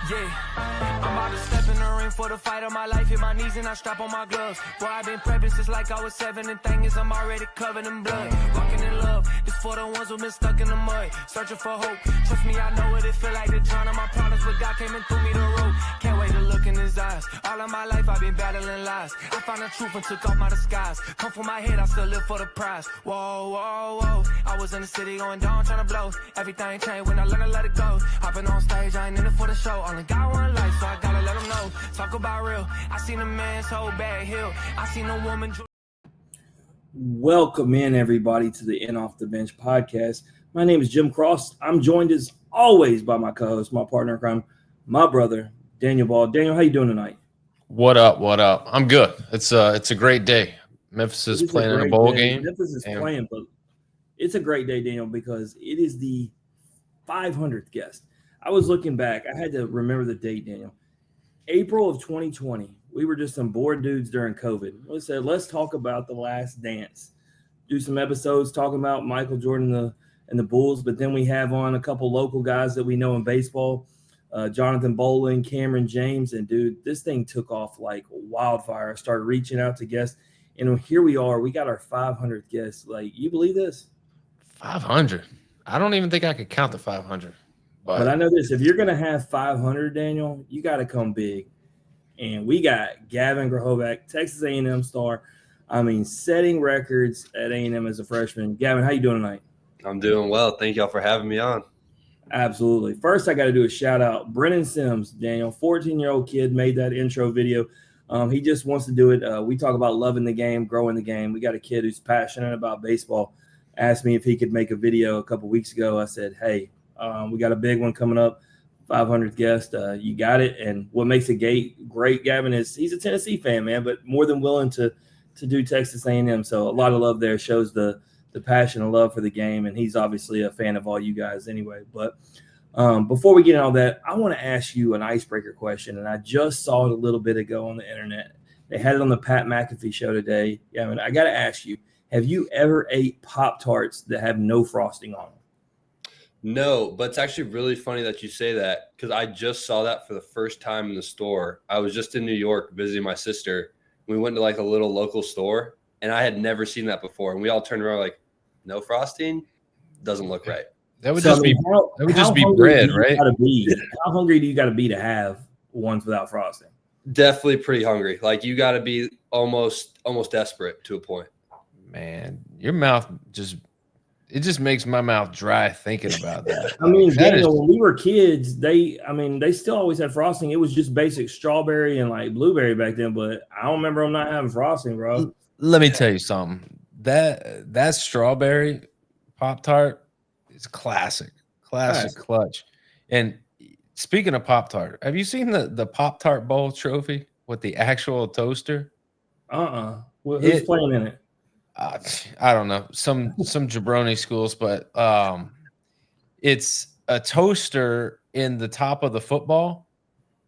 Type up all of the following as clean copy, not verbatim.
Yeah, I'm about to step in the ring for the fight of my life. Hit my knees and I strap on my gloves. Boy, I've been prepping since like I was 7. And thing is, I'm already covered in blood. Walking in love, this for the ones who've been stuck in the mud. Searching for hope. Trust me, I know what it feel like to drown on my problems. But God came and threw me the rope. Can't wait to look in his eyes. All of my life, I've been battling lies. I found the truth and took off my disguise. Come from my head, I still live for the prize. Whoa, whoa, whoa. I was in the city going down, trying to blow. Everything changed when I learned to let it go. Hopping on stage, I ain't in it for the show. Only got one life, so I gotta let them know. Talk about real. I seen a man's whole bad hill. I seen a woman. Welcome in, everybody, to the In Off the Bench podcast. My name is Jim Cross. I'm joined as always by my co-host, my partner in crime, my brother, Daniel Ball. Daniel, how you doing tonight? What up? What up? I'm good. It's a great day. Memphis is playing in a bowl game. Memphis is playing, but it's a great day, Daniel, because it is the 500th guest. I was looking back. I had to remember the date, Daniel. April of 2020. We were just some bored dudes during COVID. We said, let's talk about The Last Dance. Do some episodes talking about Michael Jordan and the Bulls, but then we have on a couple local guys that we know in baseball, Jonathan Bolin, Cameron James, and dude, this thing took off like wildfire. I started reaching out to guests, and here we are. We got our 500th guest. Like, you believe this? 500. I don't even think I could count the 500. But I know this. If you're going to have 500, Daniel, you got to come big. And we got Gavin Grahovac, Texas A&M star. I mean, setting records at A&M as a freshman. Gavin, how you doing tonight? I'm doing well. Thank y'all for having me on. Absolutely. First, I got to do a shout out. Brennan Sims, Daniel, 14-year-old kid, made that intro video. He just wants to do it. We talk about loving the game, growing the game. We got a kid who's passionate about baseball. Asked me if he could make a video a couple weeks ago. I said, hey, we got a big one coming up, 500th guest. You got it. And what makes it great, Gavin, is he's a Tennessee fan, man, but more than willing to do Texas A&M. So a lot of love there. Shows the passion and love for the game, and he's obviously a fan of all you guys anyway. But before we get into all that, I want to ask you an icebreaker question, and I just saw it a little bit ago on the internet. They had it on the Pat McAfee show today. Yeah, I got to ask you, have you ever ate Pop-Tarts that have no frosting on them? No, but it's actually really funny that you say that because I just saw that for the first time in the store. I was just in New York visiting my sister. We went to like a little local store, and I had never seen that before. And we all turned around like, no frosting? Doesn't look right. That would just be bread, right? How hungry do you got to be to have ones without frosting? Definitely pretty hungry. Like you got to be almost desperate to a point. Man, your mouth it just makes my mouth dry thinking about that. I mean, Daniel, when we were kids, they still always had frosting. It was just basic strawberry and like blueberry back then, but I don't remember them not having frosting, bro. Let me tell you something. That strawberry Pop-Tart is classic, clutch. And speaking of Pop-Tart, have you seen the Pop-Tart Bowl trophy with the actual toaster? Well, who's playing in it? I don't know, some jabroni schools, but it's a toaster in the top of the football,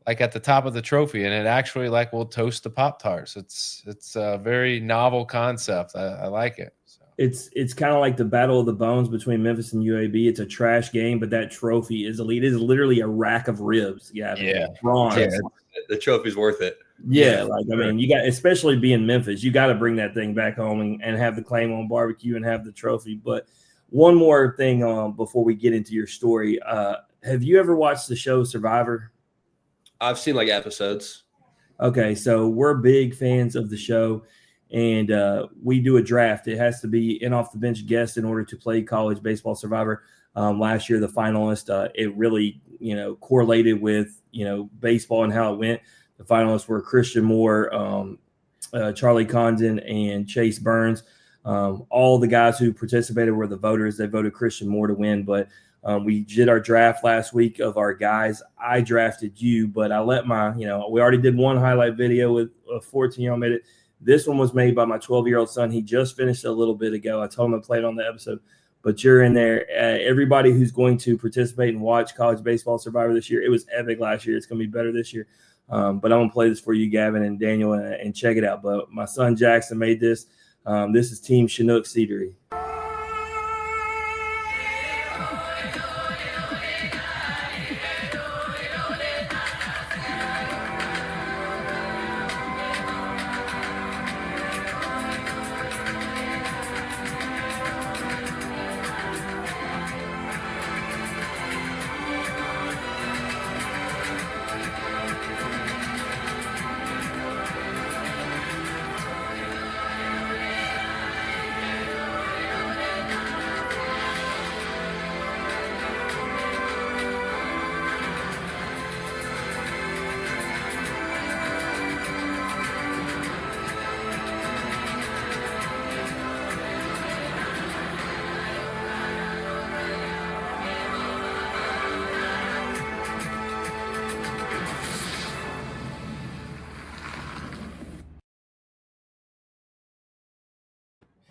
like at the top of the trophy, and it actually like will toast the Pop-Tarts. It's a very novel concept. I like it. So. It's kind of like the Battle of the Bones between Memphis and UAB. It's a trash game, but that trophy is elite. It is literally a rack of ribs. Yeah, bronze. Yeah, the trophy's worth it. Yeah, like I mean, you got, especially being Memphis, you got to bring that thing back home and have the claim on barbecue and have the trophy. But one more thing before we get into your story, have you ever watched the show Survivor? I've seen like episodes. Okay, so we're big fans of the show, and we do a draft. It has to be in off the bench guest in order to play college baseball Survivor. Last year, the finalist, it really correlated with baseball and how it went. The finalists were Christian Moore, Charlie Condon, and Chase Burns. All the guys who participated were the voters. They voted Christian Moore to win, but we did our draft last week of our guys. I drafted you, but I let we already did one highlight video with a 14-year-old made it. This one was made by my 12-year-old son. He just finished a little bit ago. I told him to play it on the episode, but you're in there. Everybody who's going to participate and watch college baseball Survivor this year, it was epic last year. It's going to be better this year. But I'm going to play this for you, Gavin and Daniel, and check it out. But my son Jackson made this. This is Team Chinook Cedary.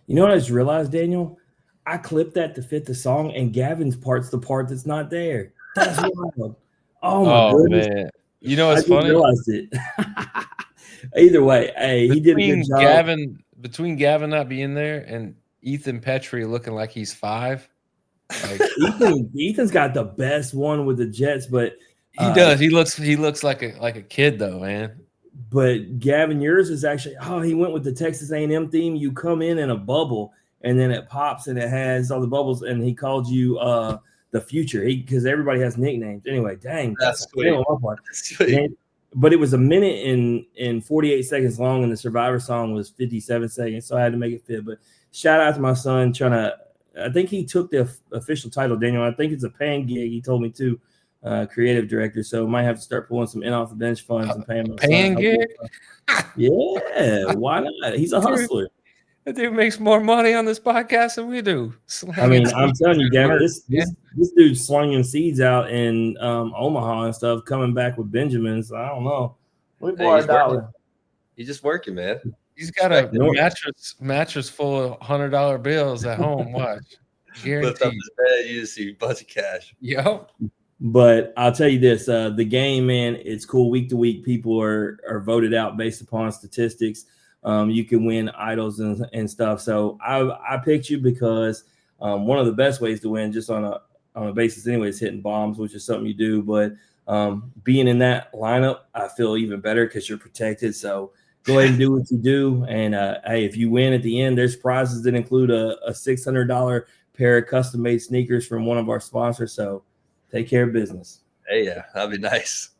You know what I just realized, Daniel? I clipped that to fit the song, and Gavin's part's the part that's not there. That's wild. Oh my goodness. Man. You know I what's just funny? realized it. Either way, hey, he did a good job. Between Gavin not being there and Ethan Petrie looking like he's 5. Like Ethan's got the best one with the Jets, but he does. He looks like a kid though, man. But Gavin, yours is actually he went with the Texas A&M theme. You come in a bubble, and then it pops and it has all the bubbles, and he called you the future. Because everybody has nicknames. Anyway, dang, That's sweet. But it was a minute and 48 seconds long, and the Survivor song was 57 seconds, so I had to make it fit. But shout out to my son I think he took the official title, Daniel. I think it's a paying gig. He told me too. Creative director, so might have to start pulling some in off the bench funds and paying him. Paying gig? Yeah, why not? He's a hustler. That dude makes more money on this podcast than we do. I mean, I'm telling you, Gavin, this dude's slinging seeds out in Omaha and stuff, coming back with Benjamins. I don't know. He's just working, man. He's got a mattress full of $100 bills at home. Watch, guaranteed. Lift up his bed, you just see a bunch of cash. Yep. But I'll tell you this: the game, man, it's cool. Week to week, people are voted out based upon statistics. You can win idols and stuff. So I picked you because one of the best ways to win, just on a basis, anyway, is hitting bombs, which is something you do. But being in that lineup, I feel even better because you're protected. So go ahead and do what you do. And hey, if you win at the end, there's prizes that include a $600 pair of custom made sneakers from one of our sponsors. So take care of business. Hey, yeah, that'd be nice.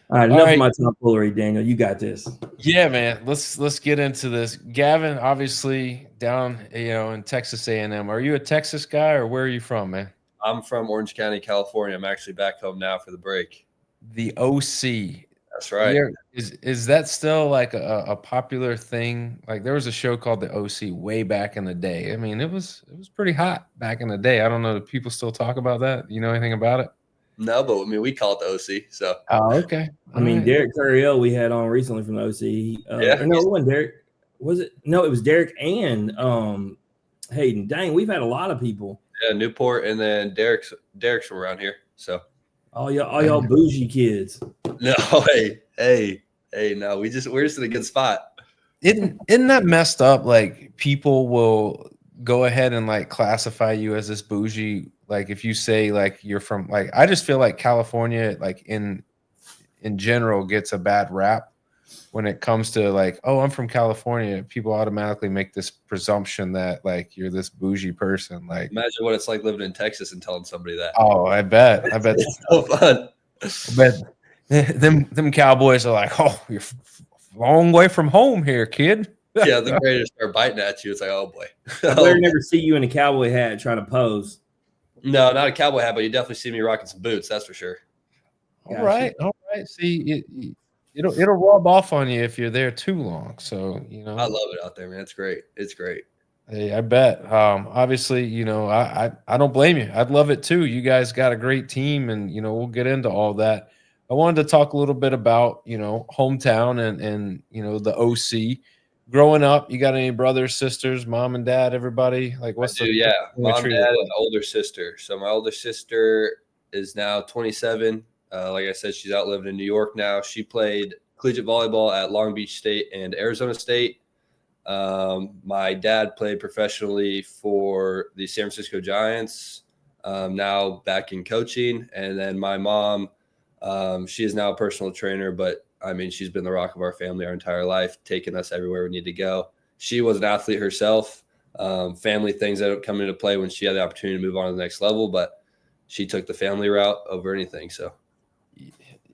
All right, enough of my tomfoolery, Daniel. You got this. Yeah, man. Let's get into this. Gavin, obviously down, in Texas A&M. Are you a Texas guy, or where are you from, man? I'm from Orange County, California. I'm actually back home now for the break. The OC. That's right. Is that still like a popular thing? Like there was a show called The OC way back in the day. I mean, it was pretty hot back in the day. I don't know. Do people still talk about that? You know anything about it? No, but I mean, we call it the OC. So. Oh, okay. I mean, Derek Curriell we had on recently from the OC. Yeah. No, it wasn't Derek. Was it? No, it was Derek and Hayden. Dang, we've had a lot of people. Yeah, Newport, and then Derek's from around here. So. All y'all bougie kids. No, hey, no, we're just in a good spot. Isn't that messed up? Like people will go ahead and like classify you as this bougie. Like if you say like you're from like, I just feel like California, like in general, gets a bad rap when it comes to like, oh, I'm from California. People automatically make this presumption that like you're this bougie person. Like imagine what it's like living in Texas and telling somebody that. Oh, I bet it's so fun. I bet them Cowboys are like, oh, you're a long way from home here, kid. Yeah, they're ready to start biting at you. It's like, oh boy. I better never see you in a cowboy hat trying to pose. No, not a cowboy hat, but you definitely see me rocking some boots. That's for sure. All right. See, it'll rub off on you if you're there too long. So I love it out there, man. It's great. It's great. Hey, I bet. Obviously, I don't blame you. I'd love it too. You guys got a great team, and we'll get into all that. I wanted to talk a little bit about hometown and the OC. Growing up, you got any brothers, sisters, mom and dad, everybody? Like what's mom, dad, and older sister. So my older sister is now 27. Like I said, she's out living in New York now. She played collegiate volleyball at Long Beach State and Arizona State. My dad played professionally for the San Francisco Giants, now back in coaching. And then my mom, she is now a personal trainer, but I mean, she's been the rock of our family our entire life, taking us everywhere we need to go. She was an athlete herself. Family things that come into play when she had the opportunity to move on to the next level, but she took the family route over anything. So,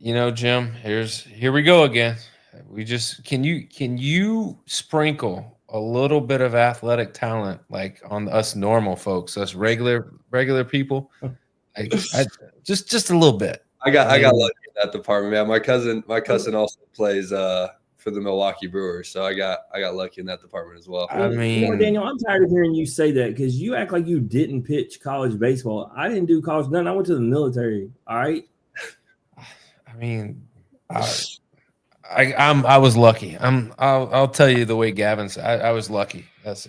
Jim, here we go again. We just can you sprinkle a little bit of athletic talent like on us normal folks, us regular people, like just a little bit. I got lucky in that department, man. My cousin also plays for the Milwaukee Brewers, so I got lucky in that department as well. I mean, Daniel, I'm tired of hearing you say that because you act like you didn't pitch college baseball. I didn't do college nothing. I went to the military. All right. I mean, I was lucky. I'll tell you the way Gavin said. I was lucky. That's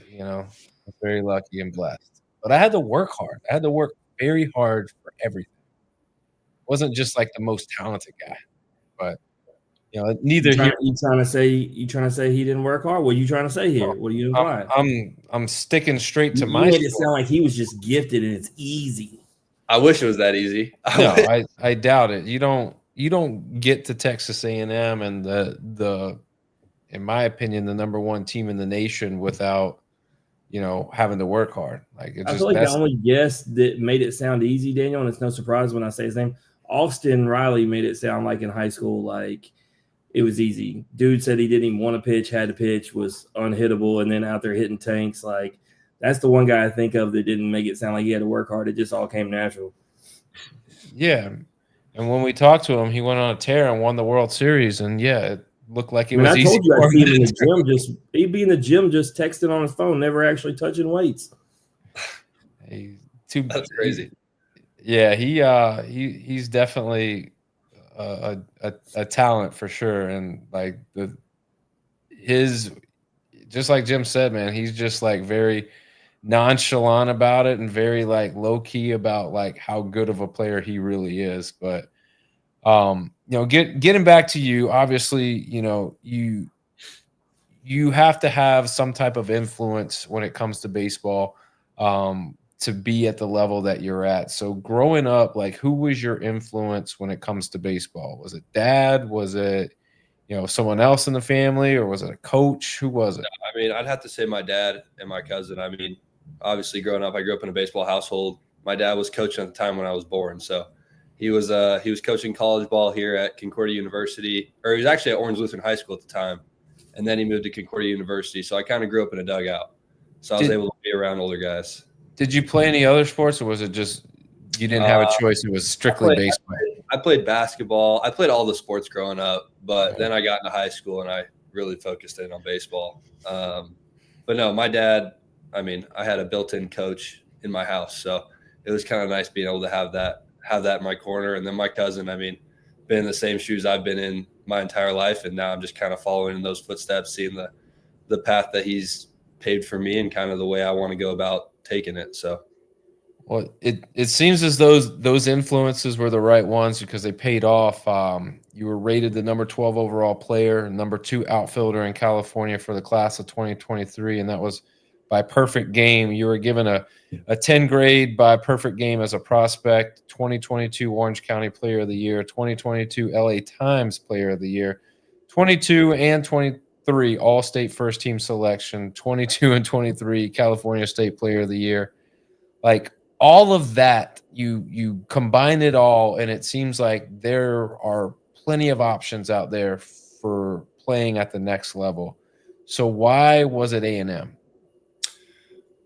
very lucky and blessed. But I had to work hard. I had to work very hard for everything. Wasn't just like the most talented guy, but neither here. You trying to say he didn't work hard? What are you trying to say here? What are you implying? I'm sticking straight to You my made it story. sound like he was just gifted and it's easy. I wish it was that easy. I doubt it. You don't get to Texas A&M and the in my opinion the number one team in the nation without having to work hard. Like I feel like the only guest that made it sound easy, Daniel, and it's no surprise when I say his name, Austin Riley made it sound like in high school like it was easy. Dude said he didn't even want to pitch, had to pitch, was unhittable, and then out there hitting tanks. Like that's the one guy I think of that didn't make it sound like he had to work hard. It just all came natural. Yeah. And when we talked to him, he went on a tear and won the World Series. And it looked like it was easy. I told you I'd see him in the gym. He'd be in the gym just texting on his phone, never actually touching weights. That's crazy. Yeah, he's definitely a talent for sure. And like just like Jim said, man, he's just like very nonchalant about it and very like low key about like how good of a player he really is. But getting back to you, obviously, you have to have some type of influence when it comes to baseball to be at the level that you're at. So growing up, like who was your influence when it comes to baseball? Was it dad? Was it someone else in the family, or was it a coach? Who was it? I mean, I'd have to say my dad and my cousin. I mean, obviously growing up, I grew up in a baseball household. My dad was coaching at the time when I was born. So he was coaching college ball here at Concordia University, or he was actually at Orange Lutheran High School at the time. And then he moved to Concordia University. So I kind of grew up in a dugout. So I was able to be around older guys. Did you play any other sports, or was it just you didn't have a choice? It was strictly baseball. I played basketball. I played all the sports growing up, but then I got into high school and I really focused in on baseball. But no, my dad, I mean, I had a built-in coach in my house. So it was kind of nice being able to have that in my corner. And then my cousin, I mean, been in the same shoes I've been in my entire life. And now I'm just kind of following in those footsteps, seeing the path that he's paved for me and kind of the way I want to go about taking it. So. Well, it seems as though those influences were the right ones because they paid off. You were rated the number 12 overall player, number 2 outfielder in California for the class of 2023, and that was by Perfect Game. You were given a 10 grade by Perfect Game as a prospect, 2022 Orange County Player of the Year, 2022 LA Times Player of the Year, 22 and 23 All-State First Team Selection, 22 and 23 California State Player of the Year. Like, all of that, you combine it all, and it seems like there are plenty of options out there for playing at the next level. So why was it A&M?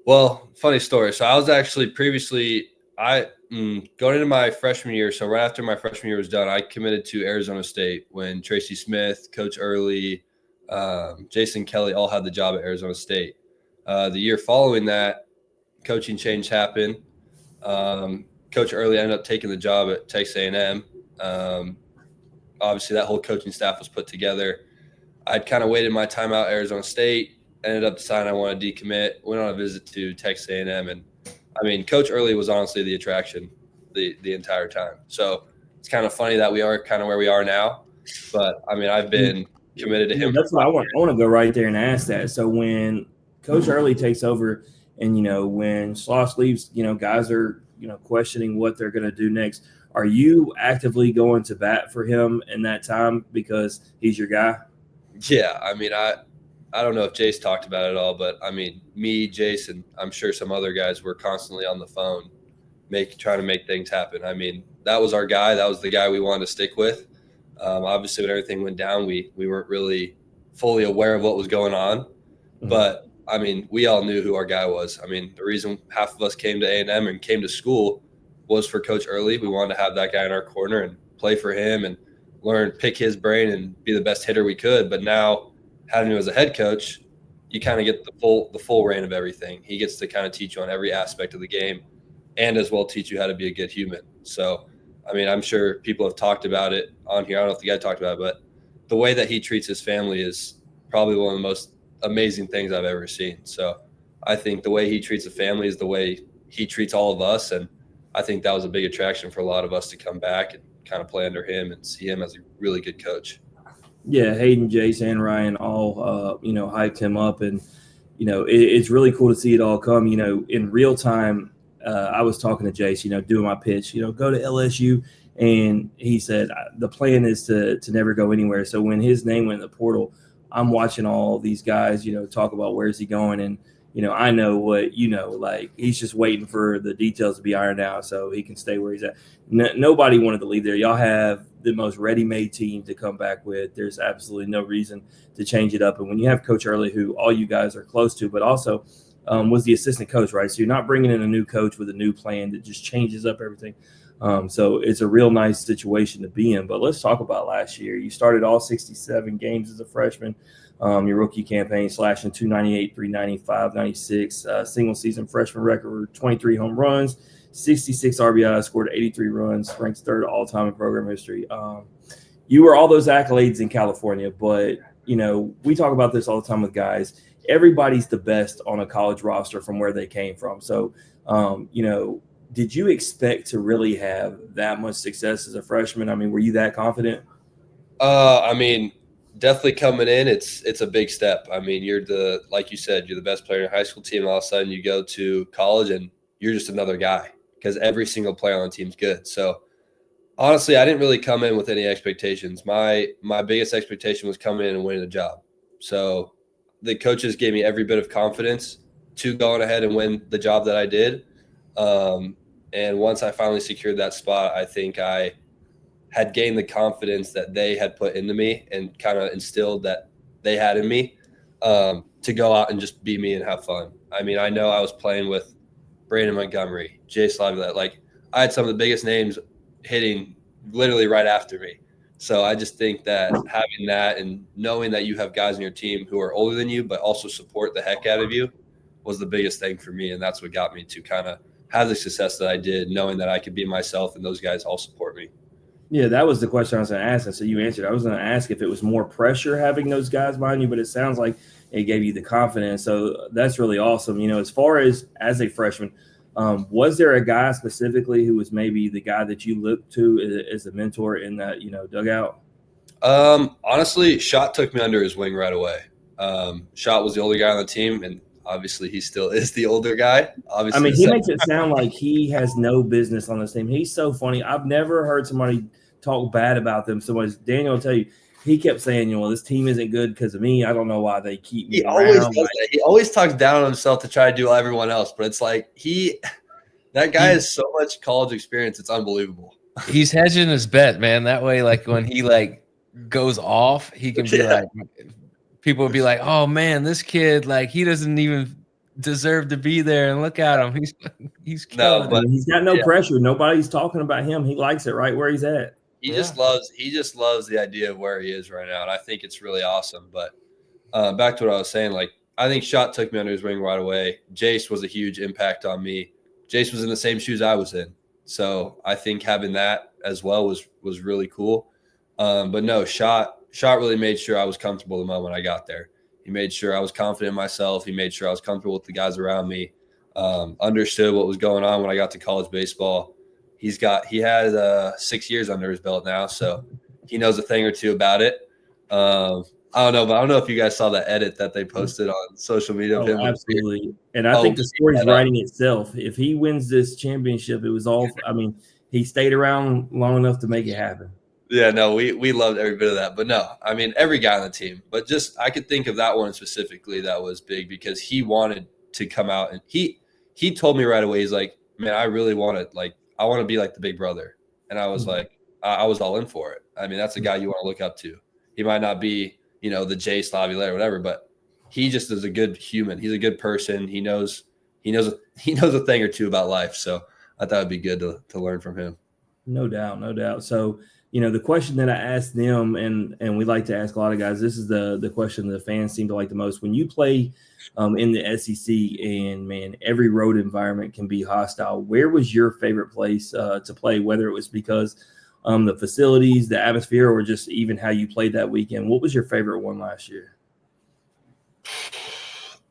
Well, funny story. So I was actually previously going into my freshman year. So right after my freshman year was done, I committed to Arizona State when Tracy Smith, Coach Early, Jason Kelly all had the job at Arizona State. The year following that, coaching change happened. Coach Early ended up taking the job at Texas A&M. Obviously, that whole coaching staff was put together. I'd kind of waited my time out at Arizona State, ended up deciding I wanted to decommit, went on a visit to Texas A&M. And, I mean, Coach Early was honestly the attraction the entire time. So it's kind of funny that we are kind of where we are now. But, I mean, I've been committed to him. That's what I want to go right there and ask that. So when Coach Early takes over – and, when Schloss leaves, guys are, questioning what they're going to do next. Are you actively going to bat for him in that time because he's your guy? Yeah. I mean, I don't know if Jace talked about it all, but I mean, me, Jason, I'm sure some other guys were constantly on the phone trying to make things happen. I mean, that was our guy. That was the guy we wanted to stick with. Obviously, when everything went down, we weren't really fully aware of what was going on. Mm-hmm. But I mean, we all knew who our guy was. I mean, the reason half of us came to A&M and came to school was for Coach Early. We wanted to have that guy in our corner and play for him and pick his brain and be the best hitter we could. But now having him as a head coach, you kind of get the full reign of everything. He gets to kind of teach you on every aspect of the game and as well teach you how to be a good human. So, I mean, I'm sure people have talked about it on here. I don't know if the guy talked about it, but the way that he treats his family is probably one of the most amazing things I've ever seen. So I think the way he treats the family is the way he treats all of us. And I think that was a big attraction for a lot of us to come back and kind of play under him and see him as a really good coach. Yeah, Hayden, Jace, and Ryan all, hyped him up. And, it's really cool to see it all come, in real time. I was talking to Jace, doing my pitch, go to LSU. And he said, the plan is to never go anywhere. So when his name went in the portal, I'm watching all these guys, talk about where's he going. And, I know what, like he's just waiting for the details to be ironed out so he can stay where he's at. Nobody wanted to leave there. Y'all have the most ready-made team to come back with. There's absolutely no reason to change it up. And when you have Coach Early, who all you guys are close to, but also was the assistant coach, right? So you're not bringing in a new coach with a new plan that just changes up everything. So it's a real nice situation to be in. But let's talk about last year. You started all 67 games as a freshman. Your rookie campaign slashing 298, 395, 96. Single season freshman record, 23 home runs, 66 RBIs, scored 83 runs, ranked third all time in program history. You were all those accolades in California, but we talk about this all the time with guys. Everybody's the best on a college roster from where they came from. So, did you expect to really have that much success as a freshman? I mean, were you that confident? Definitely coming in, it's a big step. I mean, like you said, you're the best player in your high school team. All of a sudden you go to college and you're just another guy because every single player on the team's good. So honestly, I didn't really come in with any expectations. My biggest expectation was coming in and winning the job. So the coaches gave me every bit of confidence to go on ahead and win the job that I did. And once I finally secured that spot, I think I had gained the confidence that they had put into me and kind of instilled that they had in me to go out and just be me and have fun. I mean, I know I was playing with Brandon Montgomery, Jay Slavilat. Like, I had some of the biggest names hitting literally right after me. So I just think that having that and knowing that you have guys on your team who are older than you but also support the heck out of you was the biggest thing for me. And that's what got me to kind of have the success that I did, knowing that I could be myself and those guys all support me. Yeah, that was the question I was going to ask. And so you answered. I was going to ask if it was more pressure having those guys behind you, but it sounds like it gave you the confidence. So that's really awesome. As far as a freshman, was there a guy specifically who was maybe the guy that you looked to as a mentor in that, dugout? Honestly, Shot took me under his wing right away. Shot was the older guy on the team, and obviously he still is the older guy. Obviously, I mean, he makes it sound like he has no business on this team. He's so funny. I've never heard somebody talk bad about them so much. Daniel will tell you, he kept saying, this team isn't good because of me. I don't know why they keep me around. Always does that. He always talks down on himself to try to do everyone else, but it's like that guy has so much college experience. It's unbelievable. He's hedging his bet, man. That way, like when he goes off, he can be like, people will be like, oh man, this kid, like he doesn't even deserve to be there. And look at him. He's killing it. But he's got no pressure. Nobody's talking about him. He likes it right where he's at. He just loves the idea of where he is right now. And I think it's really awesome. But back to what I was saying, like, I think Shot took me under his wing right away. Jace was a huge impact on me. Jace was in the same shoes I was in. So I think having that as well was really cool. But no, Shot really made sure I was comfortable the moment I got there. He made sure I was confident in myself. He made sure I was comfortable with the guys around me, understood what was going on when I got to college baseball. He had 6 years under his belt now, so he knows a thing or two about it. I don't know if you guys saw that edit that they posted on social media of him. Absolutely. And I think the story's writing itself. If he wins this championship, it was all – I mean, he stayed around long enough to make it happen. Yeah, no, we loved every bit of that. But no, I mean, every guy on the team. But just I could think of that one specifically that was big because he wanted to come out. And he told me right away, he's like, man, I really want to be like the big brother. And I was like, I was all in for it. I mean, that's a guy you want to look up to. He might not be, the Jay Slavilat or whatever, but he just is a good human. He's a good person. He knows a thing or two about life. So I thought it'd be good to learn from him. No doubt. So, the question that I asked them, and we like to ask a lot of guys, this is the question the fans seem to like the most. When you play in the SEC and, man, every road environment can be hostile, where was your favorite place to play, whether it was because the facilities, the atmosphere, or just even how you played that weekend? What was your favorite one last year?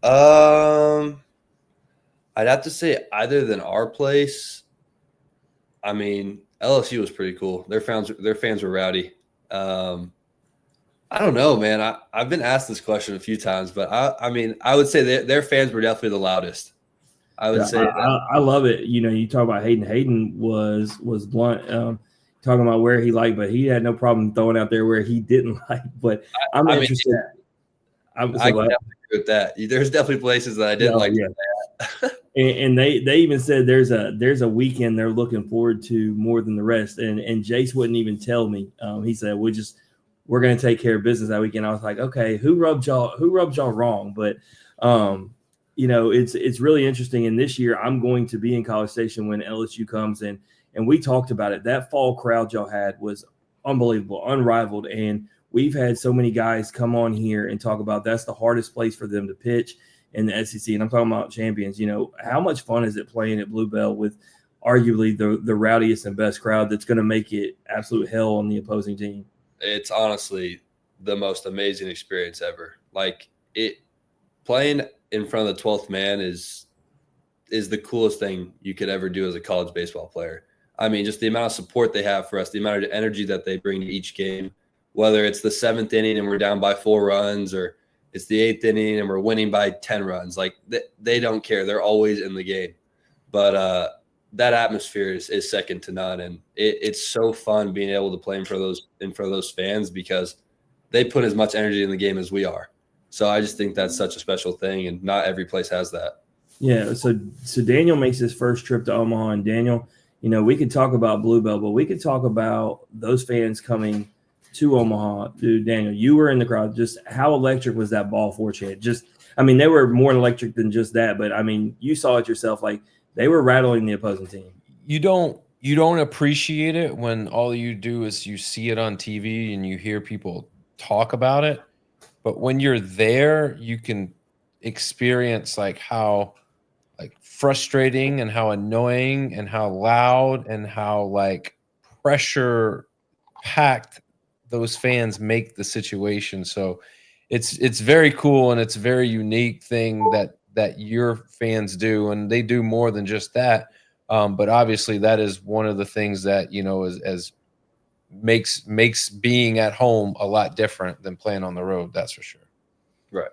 I'd have to say either than our place. I mean, LSU was pretty cool. Their fans were rowdy. I don't know, man. I've been asked this question a few times, but I mean, I would say their fans were definitely the loudest. I would say I love it. You know, you talk about Hayden. Hayden was blunt, talking about where he liked, but he had no problem throwing out there where he didn't like. But I'm interested. I can definitely agree with that. There's definitely places that I didn't like. Yeah. and they even said there's a weekend they're looking forward to more than the rest. And Jace wouldn't even tell me. He said we're going to take care of business that weekend. I was like, okay, who rubbed y'all wrong? But you know, it's really interesting. And this year I'm going to be in College Station when LSU comes in, and we talked about it. That fall crowd y'all had was unbelievable, unrivaled. And we've had so many guys come on here and talk about that's the hardest place for them to pitch in the SEC. And I'm talking about champions. You know, how much fun is it playing at Bluebell with arguably the rowdiest and best crowd that's going to make it absolute hell on the opposing team? It's honestly the most amazing experience ever. Like, playing in front of the 12th man is the coolest thing you could ever do as a college baseball player. I mean, just the amount of support they have for us, the amount of energy that they bring to each game, whether it's the 7th inning and we're down by 4 runs, or it's the 8th inning and we're winning by 10 runs. Like, they don't care. They're always in the game. But that atmosphere is second to none. And it's so fun being able to play in front of those fans, because they put as much energy in the game as we are. So I just think that's such a special thing, and not every place has that. Yeah. So Daniel makes his first trip to Omaha, and Daniel, you know, we could talk about Bluebell, but we could talk about those fans coming to Omaha. Dude, Daniel, you were in the crowd. Just how electric was that ball four chant? I mean, they were more electric than just that, but I mean, you saw it yourself. Like, they were rattling the opposing team. You don't appreciate it when all you do is you see it on TV and you hear people talk about it. But when you're there, you can experience like how like frustrating and how annoying and how loud and how like pressure packed those fans make the situation. So it's very cool, and it's a very unique thing that your fans do, and they do more than just that. But obviously that is one of the things that, you know, as makes being at home a lot different than playing on the road. That's for sure. Right.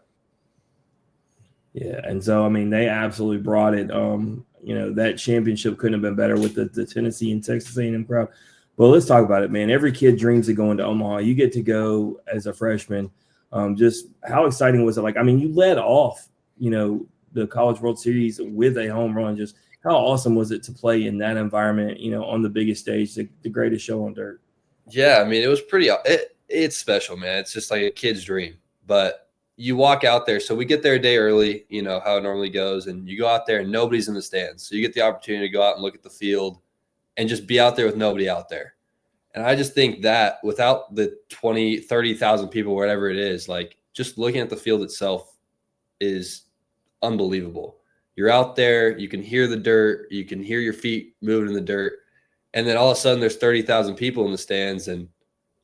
Yeah. And so, I mean, they absolutely brought it. You know, that championship couldn't have been better with the Tennessee and Texas A&M crowd. But let's talk about it, man. Every kid dreams of going to Omaha. You get to go as a freshman. Just how exciting was it? Like, I mean, you led off, you know, the College World Series with a home run. Just how awesome was it to play in that environment, you know, on the biggest stage, the greatest show on dirt? Yeah, I mean, it was it's special, man. It's just like a kid's dream. But you walk out there. So we get there a day early, you know, how it normally goes. And you go out there and nobody's in the stands. So you get the opportunity to go out and look at the field and just be out there with nobody out there. And I just think that without the 20, 30,000 people, whatever it is, like, just looking at the field itself is unbelievable. You're out there, you can hear the dirt, you can hear your feet moving in the dirt. And then all of a sudden there's 30,000 people in the stands, and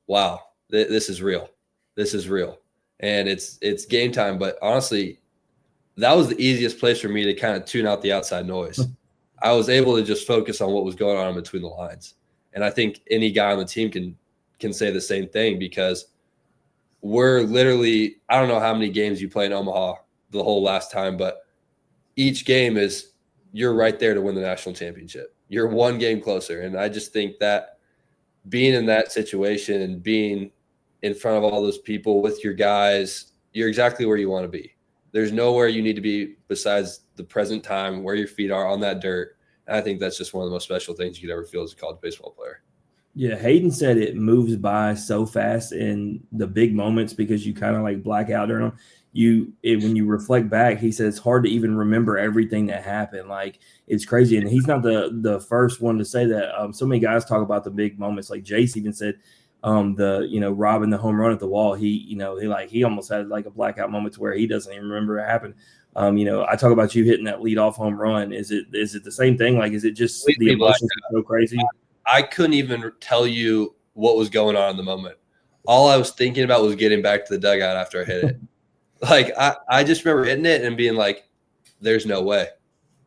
wow, this is real. This is real. And it's game time. But honestly, that was the easiest place for me to kind of tune out the outside noise. I was able to just focus on what was going on between the lines. And I think any guy on the team can say the same thing, because we're literally, I don't know how many games you play in Omaha the whole last time, but each game is, you're right there to win the national championship. You're one game closer. And I just think that being in that situation and being in front of all those people with your guys, you're exactly where you want to be. There's nowhere you need to be besides the present time, where your feet are on that dirt. And I think that's just one of the most special things you could ever feel as a college baseball player. Yeah, Hayden said it moves by so fast in the big moments because you kind of like black out during them. When you reflect back, he said it's hard to even remember everything that happened. Like, it's crazy. And he's not the first one to say that. So many guys talk about the big moments. Like Jace even said, robbing the home run at the wall. He almost had like a blackout moment to where he doesn't even remember it happened. I talk about you hitting that leadoff home run. Is it the same thing? Like, is it just the emotions are so crazy? I couldn't even tell you what was going on in the moment. All I was thinking about was getting back to the dugout after I hit it. Like, I just remember hitting it and being like, there's no way.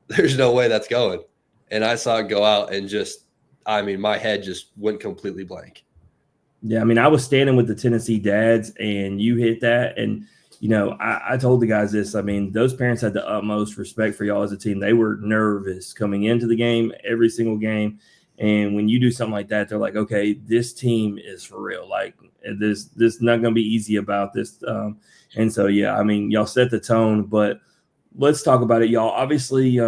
There's no way that's going. And I saw it go out and just, I mean, my head just went completely blank. Yeah, I mean, I was standing with the Tennessee dads, and you hit that, and I told the guys this. I mean, those parents had the utmost respect for y'all as a team. They were nervous coming into the game, every single game, and when you do something like that, they're like, "Okay, this team is for real. Like, this not going to be easy about this." And so, yeah, I mean, y'all set the tone, but let's talk about it, y'all. Obviously,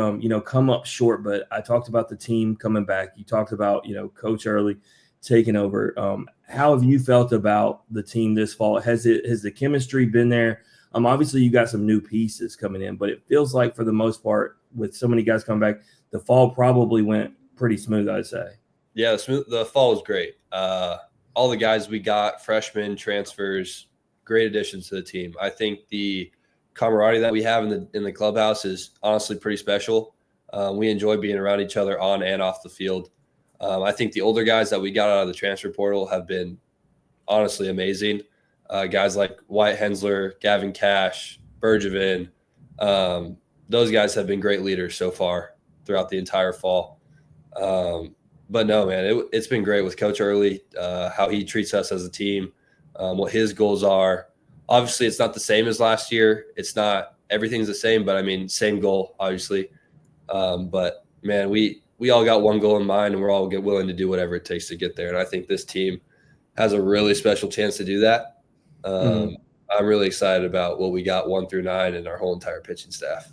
come up short, but I talked about the team coming back. You talked about, Coach Early taking over. How have you felt about the team this fall? Has the chemistry been there? Obviously you got some new pieces coming in, but it feels like for the most part, with so many guys coming back, the fall probably went pretty smooth, I'd say. Yeah, the fall was great. All the guys we got, freshmen, transfers, great additions to the team. I think the camaraderie that we have in the clubhouse is honestly pretty special. We enjoy being around each other on and off the field. I think the older guys that we got out of the transfer portal have been honestly amazing. Guys like Wyatt Hensler, Gavin Cash, Bergevin, those guys have been great leaders so far throughout the entire fall. But no, man, it's been great with Coach Early, how he treats us as a team, what his goals are. Obviously, it's not the same as last year. It's not everything's the same, but I mean, same goal, obviously. But man, we all got one goal in mind, and we're all willing to do whatever it takes to get there. And I think this team has a really special chance to do that. I'm really excited about what we got 1 through 9 and our whole entire pitching staff.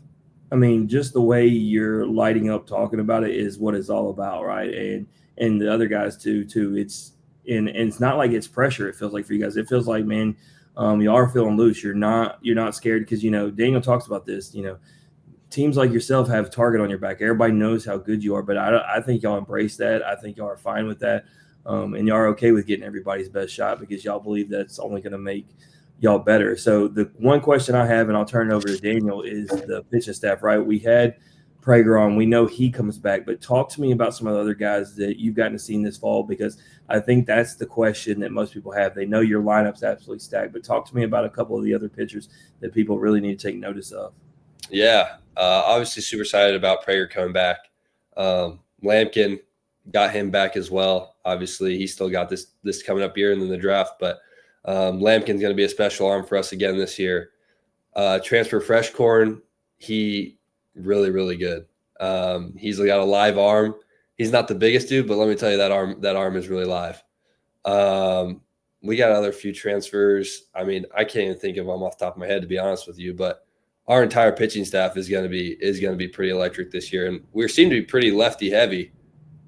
I mean, just the way you're lighting up talking about it is what it's all about, right? And the other guys too. It's and it's not like it's pressure. It feels like for you guys, it feels like, man, you are feeling loose. You're not scared because Daniel talks about this. Teams like yourself have target on your back. Everybody knows how good you are, but I think y'all embrace that. I think y'all are fine with that, and y'all are okay with getting everybody's best shot because y'all believe that's only going to make y'all better. So the one question I have, and I'll turn it over to Daniel, is the pitching staff, right? We had Prager on. We know he comes back, but talk to me about some of the other guys that you've gotten to see this fall, because I think that's the question that most people have. They know your lineup's absolutely stacked, but talk to me about a couple of the other pitchers that people really need to take notice of. Yeah, obviously super excited about Prager coming back. Lampkin, got him back as well. Obviously, he still got this coming up year and then the draft, but Lampkin's going to be a special arm for us again this year. Transfer Fresh Corn, he really, really good. He's got a live arm. He's not the biggest dude, but let me tell you, that arm is really live. We got other few transfers. I mean, I can't even think of them off the top of my head, to be honest with you, but our entire pitching staff is going to be pretty electric this year, and we seem to be pretty lefty heavy,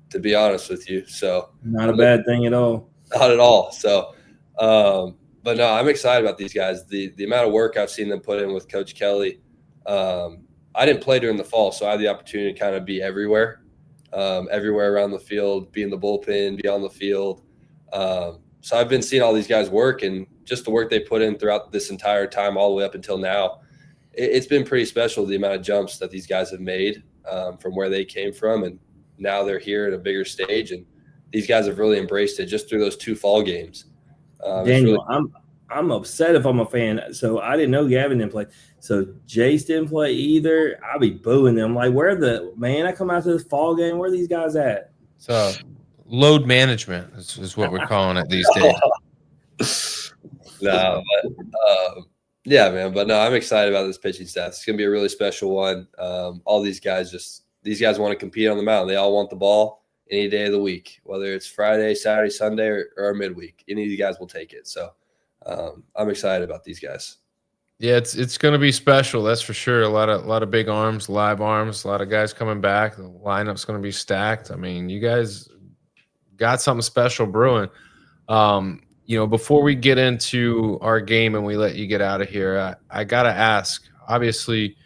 to be honest with you. So not a bad thing at all. Not at all. So, but no, I'm excited about these guys. The amount of work I've seen them put in with Coach Kelly. I didn't play during the fall, so I had the opportunity to kind of be everywhere around the field, be in the bullpen, be on the field. So I've been seeing all these guys work, and just the work they put in throughout this entire time, all the way up until now. It's been pretty special, the amount of jumps that these guys have made from where they came from, and now they're here at a bigger stage, and these guys have really embraced it just through those 2 fall games. Daniel, I'm upset if I'm a fan. So I didn't know Gavin didn't play. So Jace didn't play either. I'll be booing them. Like, I come out to this fall game, where are these guys at? So load management is what we're calling it these days. No, but yeah, man. But no, I'm excited about this pitching staff. It's going to be a really special one. All these guys want to compete on the mound. They all want the ball any day of the week, whether it's Friday, Saturday, Sunday, or midweek. Any of you guys will take it. So I'm excited about these guys. Yeah, it's going to be special. That's for sure. A lot of big arms, live arms, a lot of guys coming back. The lineup's going to be stacked. I mean, you guys got something special brewing. Before we get into our game and we let you get out of here, I got to ask, obviously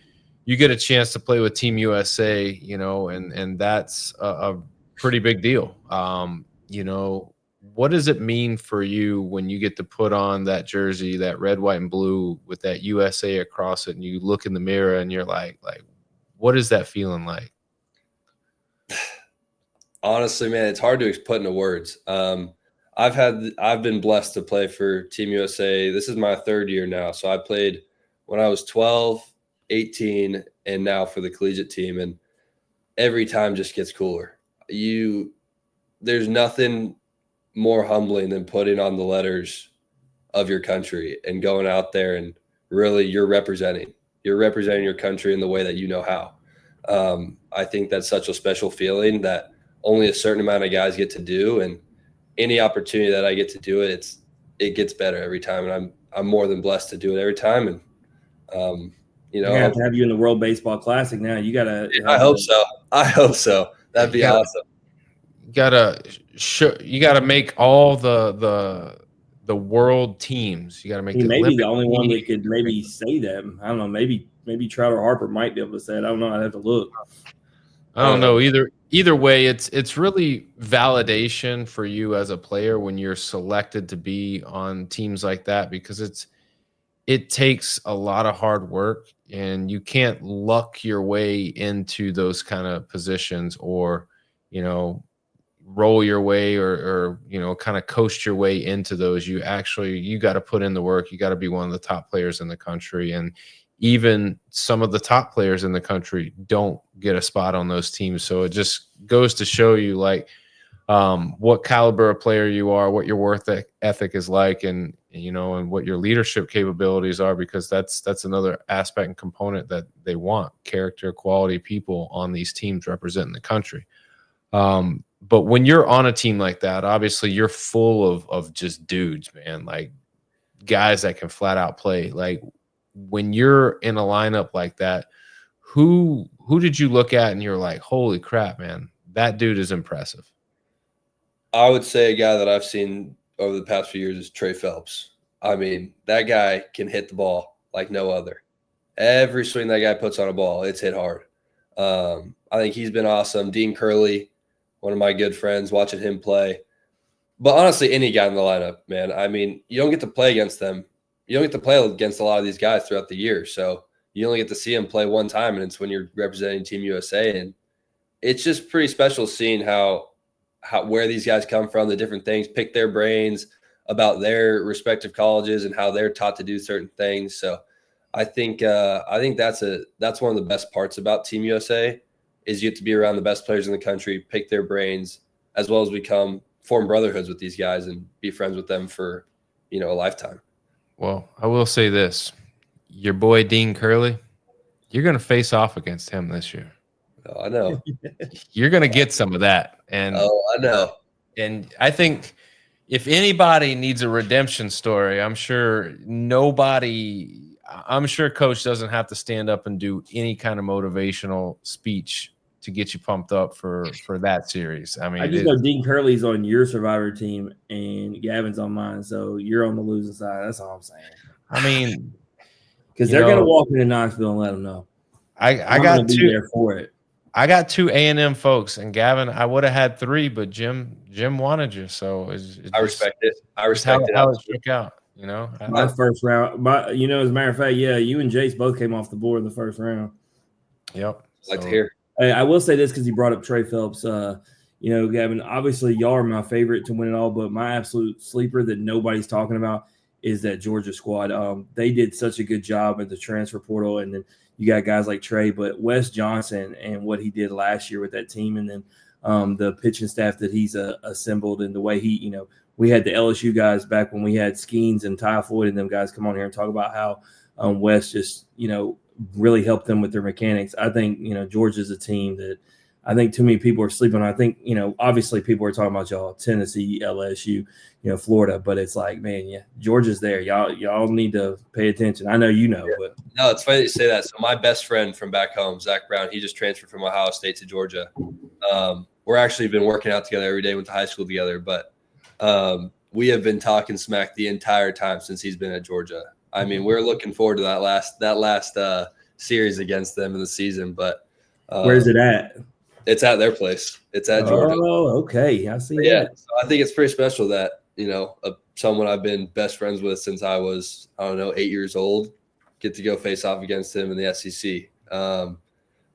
you get a chance to play with Team USA, and that's a pretty big deal. What does it mean for you when you get to put on that jersey, that red, white, and blue with that USA across it, and you look in the mirror and you're like, what is that feeling like? Honestly, man, it's hard to put into words. I've been blessed to play for Team USA. This is my third year now. So I played when I was 12, 18, and now for the collegiate team. And every time just gets cooler. There's nothing more humbling than putting on the letters of your country and going out there and really you're representing your country in the way that you know how. I think that's such a special feeling that only a certain amount of guys get to do, and any opportunity that I get to do it, it gets better every time, and I'm more than blessed to do it every time. And We're gonna have to have you in the World Baseball Classic now. You gotta. I hope so. I hope so. That'd be awesome. You gotta make all the world teams. You gotta make. He may be the only one that could maybe say that. I don't know. Maybe Trout or Harper might be able to say it. I don't know. I'd have to look. I don't know either way. It's really validation for you as a player when you're selected to be on teams like that, because it takes a lot of hard work, and you can't luck your way into those kind of positions, or roll your way or kind of coast your way into those. You got to put in the work. You got to be one of the top players in the country, and even some of the top players in the country don't get a spot on those teams. So it just goes to show you what caliber of player you are, what your work ethic is like, and what your leadership capabilities are, because that's another aspect and component that they want: character, quality people on these teams representing the country. But when you're on a team like that, obviously you're full of just dudes, man, like guys that can flat out play. Like, when you're in a lineup like that, who did you look at and you're like, holy crap, man, that dude is impressive? I would say a guy that I've seen over the past few years is Trey Phelps. I mean, that guy can hit the ball like no other. Every swing that guy puts on a ball, it's hit hard. I think he's been awesome. Dean Curley, one of my good friends, watching him play. But honestly, any guy in the lineup, man, I mean, you don't get to play against them. You don't get to play against a lot of these guys throughout the year. So you only get to see them play one time, and it's when you're representing Team USA. And it's just pretty special seeing how where these guys come from, the different things, pick their brains about their respective colleges and how they're taught to do certain things. So I think that's one of the best parts about Team USA is you get to be around the best players in the country, pick their brains, as well as form brotherhoods with these guys and be friends with them for, a lifetime. Well, I will say this. Your boy Dean Curley, you're going to face off against him this year. Oh, I know. You're going to get some of that. And I know. And I think if anybody needs a redemption story, I'm sure Coach doesn't have to stand up and do any kind of motivational speech to get you pumped up for that series. I mean, I just know Dean Curley's on your Survivor team and Gavin's on mine, so you're on the losing side. That's all I'm saying. I mean, because they're going to walk into Knoxville and let them know. I got two there for it. I got 2 A&M folks, and Gavin, I would have had 3, but Jim wanted you, so I respect it. I respect how it shook out. My first round. As a matter of fact, yeah, you and Jace both came off the board in the first round. Yep. I'd like to hear. I will say this because you brought up Trey Phelps. Gavin, obviously y'all are my favorite to win it all, but my absolute sleeper that nobody's talking about is that Georgia squad. They did such a good job at the transfer portal, and then you got guys like Trey, but Wes Johnson and what he did last year with that team, and then the pitching staff that he's assembled, and the way we had the LSU guys back when we had Skeens and Ty Floyd and them guys come on here and talk about how Wes just, really helped them with their mechanics. I think, Georgia's a team that I think too many people are sleeping on. I think, obviously people are talking about y'all, Tennessee, LSU, Florida, but it's like, man, yeah, Georgia's there. Y'all need to pay attention. I know but no, it's funny that you say that. So my best friend from back home, Zach Brown, he just transferred from Ohio State to Georgia. We're actually been working out together every day, went to high school together, but we have been talking smack the entire time since he's been at Georgia. I mean, we're looking forward to that last series against them in the season. But where's it at? It's at their place. It's at Georgia. Oh, okay. I see. Yeah, that. so I think it's pretty special that someone I've been best friends with since I was 8 years old get to go face off against him in the SEC.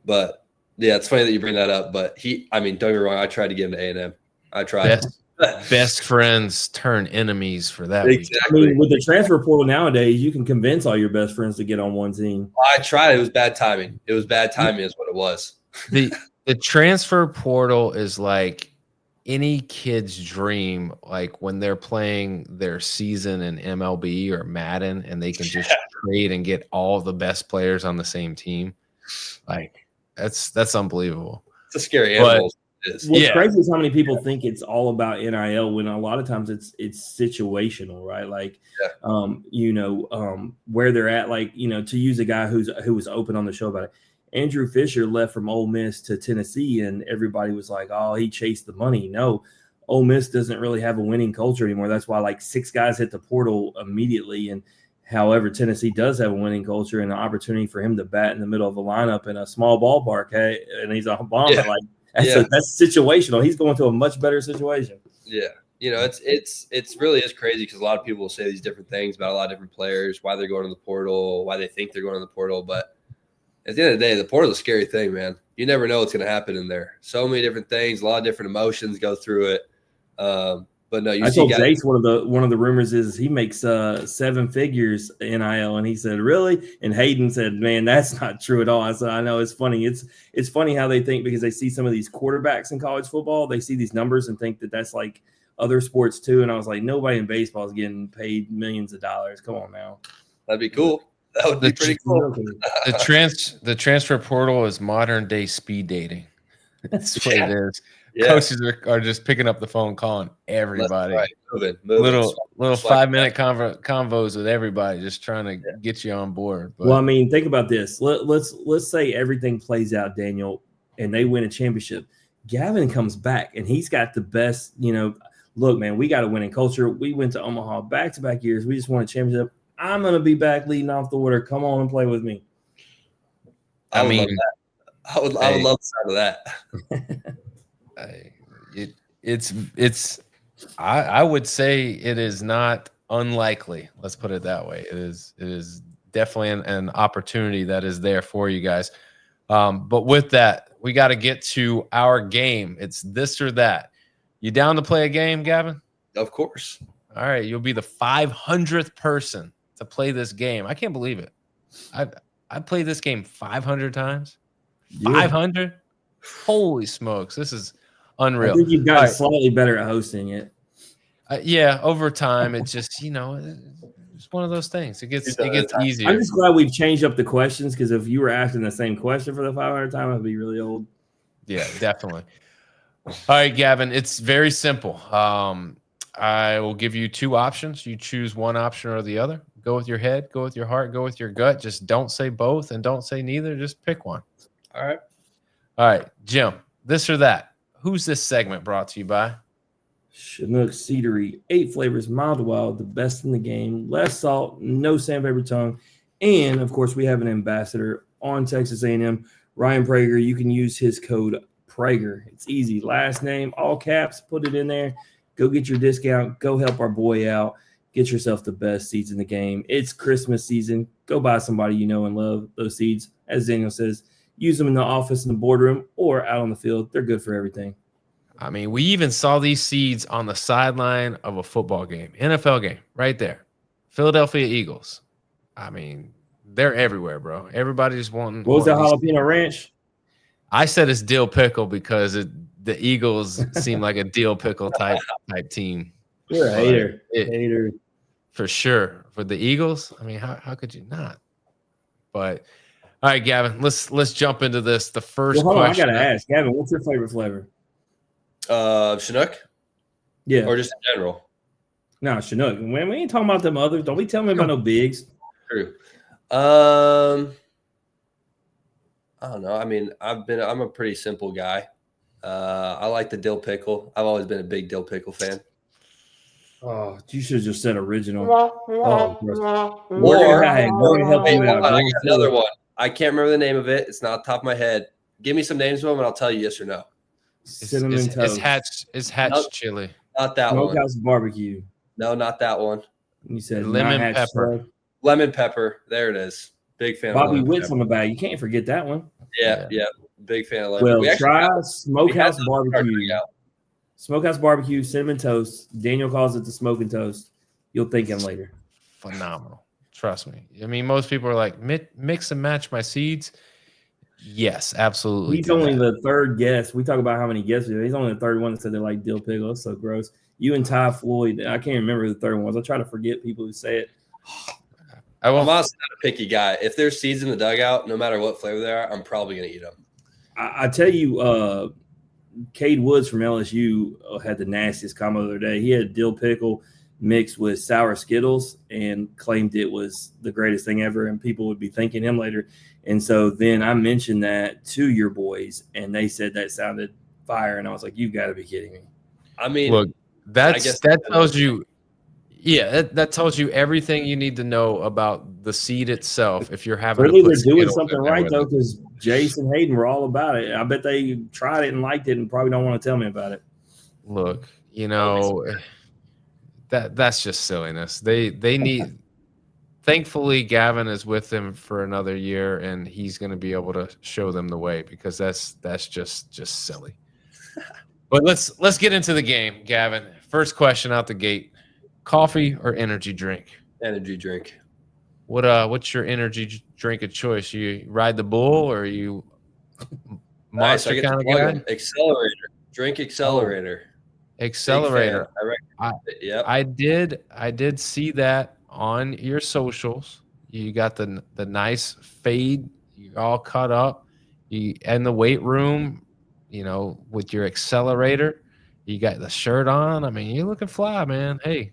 But Yeah, it's funny that you bring that up, but don't get me wrong, I tried to get him to A&M. I tried. Best friends turn enemies for that week. I mean, with the transfer portal nowadays, you can convince all your best friends to get on one team. I tried. It was bad timing. Is what it was. The transfer portal is like any kid's dream, like when they're playing their season in MLB or Madden and they can just trade and get all the best players on the same team. Like that's unbelievable. It's a scary animal. What's crazy is how many people think it's all about NIL when a lot of times it's situational, right? Like, where they're at. Like, to use a guy who was open on the show about it, Andrew Fisher left from Ole Miss to Tennessee, and everybody was like, "Oh, he chased the money." No, Ole Miss doesn't really have a winning culture anymore. That's why like 6 guys hit the portal immediately. And however, Tennessee does have a winning culture and an opportunity for him to bat in the middle of a lineup in a small ballpark. Hey, and he's a bomber. Yeah. Like that's situational. He's going to a much better situation. Yeah. It's really is crazy because a lot of people will say these different things about a lot of different players, why they're going to the portal, why they think they're going to the portal. But at the end of the day, the portal is a scary thing, man. You never know what's going to happen in there. So many different things, a lot of different emotions go through it. But no, I told Zace one of the rumors is he makes 7 figures NIL, and he said, "Really?" And Hayden said, "Man, that's not true at all." I said, "I know, it's funny. It's funny how they think because they see some of these quarterbacks in college football, they see these numbers and think that that's like other sports too." And I was like, nobody in baseball is getting paid millions of dollars. Come on now, that'd be cool. That would be pretty cool. The transfer portal is modern day speed dating. That's what it is. Yeah. Coaches are just picking up the phone, calling everybody. Right. Moving. Little 5-minute convos with everybody, just trying to get you on board. But, well, I mean, think about this. Let's say everything plays out, Daniel, and they win a championship. Gavin comes back, and he's got the best. Look, man, we got a winning culture. We went to Omaha back-to-back years. We just won a championship. I'm gonna be back leading off the order. Come on and play with me. I would love that. I would love the sound of that. I would say it is not unlikely. Let's put it that way. It is definitely an opportunity that is there for you guys. But with that, we got to get to our game. It's this or that. You down to play a game, Gavin? Of course. All right. You'll be the 500th person to play this game. I can't believe it. I've played this game 500 times. 500? Holy smokes. This is unreal. I think you've gotten slightly better at hosting it. Over time, it's just, it's one of those things. It gets easier. I'm just glad we've changed up the questions because if you were asking the same question for the 500th time, I'd be really old. Yeah, definitely. All right, Gavin, it's very simple. I will give you 2 options. You choose one option or the other. Go with your head, go with your heart, go with your gut. Just don't say both and don't say neither. Just pick one. All right. All right, Jim, this or that. Who's this segment brought to you by? Chinook Seedery, 8 flavors, mild to wild, the best in the game, less salt, no sandpaper tongue. And, of course, we have an ambassador on Texas A&M, Ryan Prager. You can use his code Prager. It's easy. Last name, all caps, put it in there. Go get your discount. Go help our boy out. Get yourself the best seeds in the game. It's Christmas season. Go buy somebody you know and love those seeds. As Daniel says, use them in the office, in the boardroom, or out on the field. They're good for everything. I mean, we even saw these seeds on the sideline of a football game, NFL game, right there. Philadelphia Eagles. I mean, they're everywhere, bro. Everybody's wanting. What was that jalapeno ranch? I said it's dill pickle because the Eagles seem like a dill pickle type team. You're a hater. Hater. For sure. For the Eagles, I mean, how could you not? But all right, Gavin, let's jump into this. The first question. I gotta ask, Gavin, what's your favorite flavor? Chinook? Yeah. Or just in general? No, Chinook. We ain't talking about them others. Don't be telling me about no bigs. True. I don't know. I mean, I'm a pretty simple guy. I like the dill pickle. I've always been a big dill pickle fan. Oh, you should have just said original. Oh, or I got another one. I can't remember the name of it. It's not off the top of my head. Give me some names of them, and I'll tell you yes or no. Cinnamon toast. It's Hatch chili. Not that one. Smokehouse barbecue. No, not that one. You said lemon pepper. Lemon pepper. There it is. Big fan. Bobby of Witt's on the bag. You can't forget that one. Yeah. Big fan of lamb. Well, We actually try we had Smokehouse those Barbecue. dugout. Smokehouse Barbecue, cinnamon toast. Daniel calls it the smoking toast. You'll thank him later. Phenomenal. Trust me. I mean, most people are like, mix and match my seeds. Yes, absolutely. He's only the third guest. We talk about how many guests we have. He's only the third one that said they like dill pickle. It's so gross. You and Ty Floyd. I can't remember who the third one was. I try to forget people who say it. I'm honestly not a picky guy. If there's seeds in the dugout, no matter what flavor they are, I'm probably going to eat them. I tell you, Cade Woods from LSU had the nastiest combo the other day. He had dill pickle mixed with sour Skittles and claimed it was the greatest thing ever, and people would be thanking him later. And so then I mentioned that to your boys, and they said that sounded fire, and I was like, "You've got to be kidding me!" I mean, look, that tells you, that tells you everything you need to know about the seed itself. If you're having, really, they're doing something right though, because Jace and Hayden were all about it. I bet they tried it and liked it, and probably don't want to tell me about it. Look, that's just silliness. They need. Thankfully, Gavin is with them for another year, and he's going to be able to show them the way, because that's just silly. But let's get into the game, Gavin. First question out the gate: coffee or energy drink? Energy drink. What's your energy drink of choice? You ride the bull, or are you monster kind of guy? Accelerator. Drink Accelerator. Accelerator. Yep. I did see that on your socials. You got the nice fade. You're all cut up. You in the weight room, with your Accelerator. You got the shirt on. I mean, you're looking fly, man. Hey,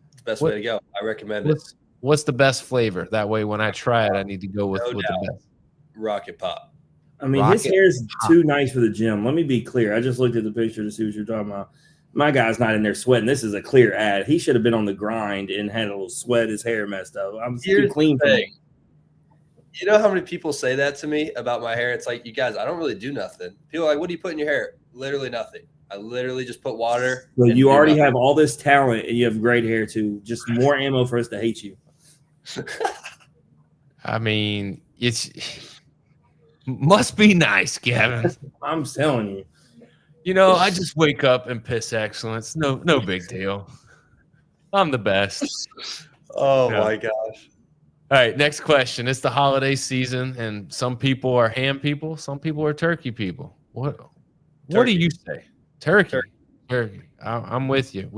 it's the best way to go. I recommend it. What's the best flavor? That way, when I try it, I need to go with the best. Rocket Pop. I mean, his hair is too nice for the gym. Let me be clear. I just looked at the picture to see what you're talking about. My guy's not in there sweating. This is a clear ad. He should have been on the grind and had a little sweat. His hair messed up. I'm too clean for me. You know how many people say that to me about my hair? It's like, you guys, I don't really do nothing. People are like, what do you put in your hair? Literally nothing. I literally just put water. Well, you already have all this talent, and you have great hair too. Just more ammo for us to hate you. I mean, it's must be nice, Gavin. I'm telling you. I just wake up and piss excellence. No big deal. I'm the best. Oh my gosh. All right, next question. It's the holiday season, and some people are ham people, some people are turkey people. What do you say? Turkey. I'm with you.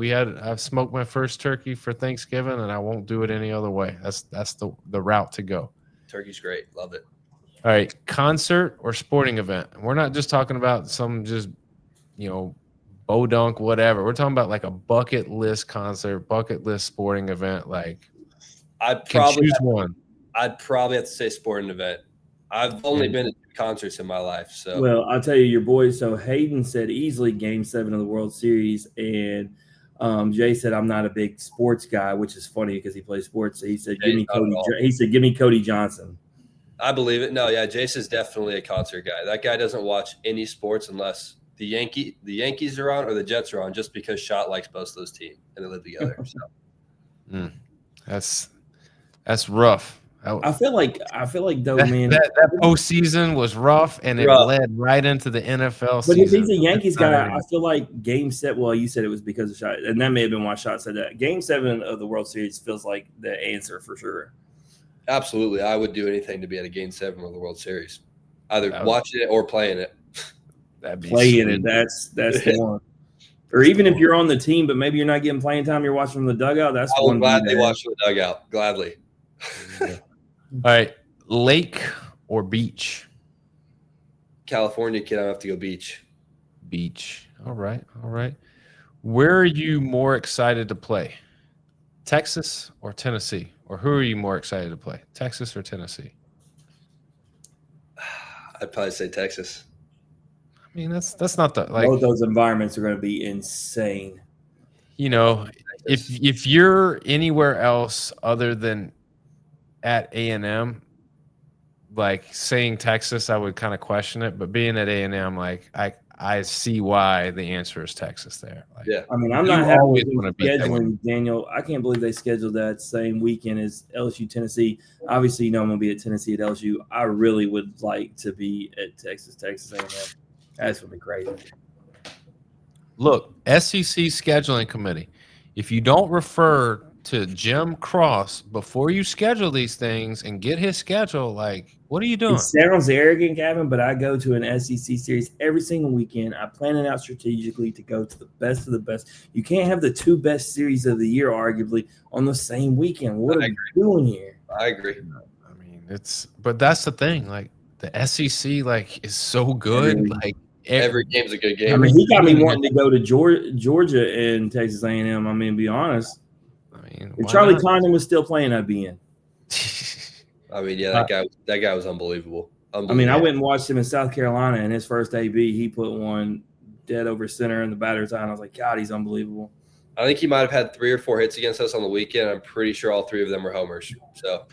I've smoked my first turkey for Thanksgiving, and I won't do it any other way. That's the route to go. Turkey's great. Love it. All right, concert or sporting event. We're not just talking about some just bodunk, whatever. We're talking about like a bucket list concert, bucket list sporting event. Like, I'd probably have to say sporting event. I've only been to 2 concerts in my life. So, well, I'll tell you, your boys. So Hayden said easily Game 7 of the World Series, and Jay said I'm not a big sports guy, which is funny because he plays sports. So he said give me Cody. He said give me Cody Johnson. I believe it. No, yeah, Jace is definitely a concert guy. That guy doesn't watch any sports unless the Yankees are on or the Jets are on, just because Schott likes both those teams and they live together. So. That's rough. I feel like though, man, that postseason was rough, and it led right into the NFL season. But if he's a Yankees guy, I feel like Game 7. Well, you said it was because of Schott, and that may have been why Schott said that. Game 7 of the World Series feels like the answer for sure. Absolutely, I would do anything to be at a Game 7 of the World Series, either watching it or playing it. Playing it, that's the one. Or even if you're on the team, but maybe you're not getting playing time, you're watching from the dugout. That's I would gladly watch from the dugout. Gladly. All right, lake or beach? California kid, I have to go beach. Beach. All right. Where are you more excited to play? Texas or Tennessee? Or who are you more excited to play? Texas or Tennessee? I'd probably say Texas. I mean, that's not the both those environments are going to be insane. If you're anywhere else other than at A&M, like saying Texas, I would kind of question it. But being at A&M, like I see why the answer is Texas there. Like, Yeah. I mean, I'm You not happy always with wanna beat Texas. scheduling, Daniel. I can't believe they scheduled that same weekend as LSU Tennessee. Obviously, you know I'm gonna be at Tennessee at LSU. I really would like to be at Texas A&M. That's gonna be crazy. Look, SEC scheduling committee. If you don't refer to Jim Cross before you schedule these things and get his schedule, like, what are you doing? It sounds arrogant, Gavin, but I go to an SEC series every single weekend. I plan it out strategically to go to the best of the best. You can't have the two best series of the year, arguably, on the same weekend. What are we doing here? I agree. I mean, but that's the thing. Like, the SEC, like, is so good. Like, Every game's a good game. I mean, he got me wanting to go to Georgia and Texas A&M. I mean, be honest. I mean, if Charlie Condon was still playing, I'd be in. I mean, yeah, that guy was unbelievable. I mean, I went and watched him in South Carolina in his first AB. He put one dead over center in the batter's eye. And I was like, God, he's unbelievable. I think he might have had 3 or 4 hits against us on the weekend. I'm pretty sure all 3 of them were homers. So